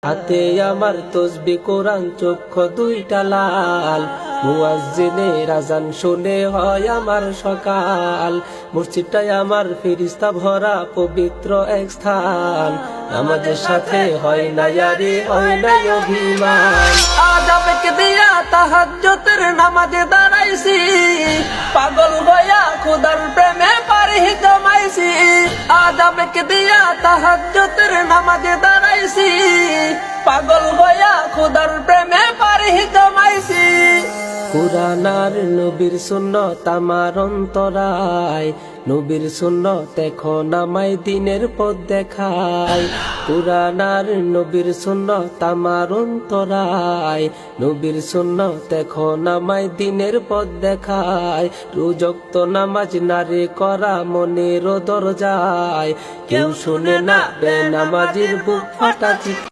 হাতে আমার তসবি কোরআন, চক্ষু দুইটা লাল, মুয়াজ্জিনের আযান শুনে হয় আমার সকাল। মসজিদটাই আমার ফেরেশতা ভরা পবিত্র এক স্থান, নামাজের সাথে হয় না ইয়ারি, হয় না অভিমান। আযাবকে দিয়া তাহাজ্জুদের নামাজে দাঁড়াইছি, পাগল হইয়া খোদার প্রেমে পারি জমাইছি। আযাবকে দিয়া তাহাজ্জুদের নামাজে দাঁড়াইছি, পাগল হইয়া খোদার প্রেমে পারি জমাইছি। কুরআন আর নবীর সুন্নাত আমার অন্তরায়, নবীর সুন্নাত এখন আমায় দিনের পথ দেখায়। কুরআন আর নবীর সুন্নাত আমার অন্তরায়, নবীর সুন্নাত এখন আমায় দিনের পথ দেখায়। রোজ ওয়াক্ত নামাজ নারে করা মনের দরজায়, কেউ শুনে না বেনামাজির বুক ফাটা চিৎকার।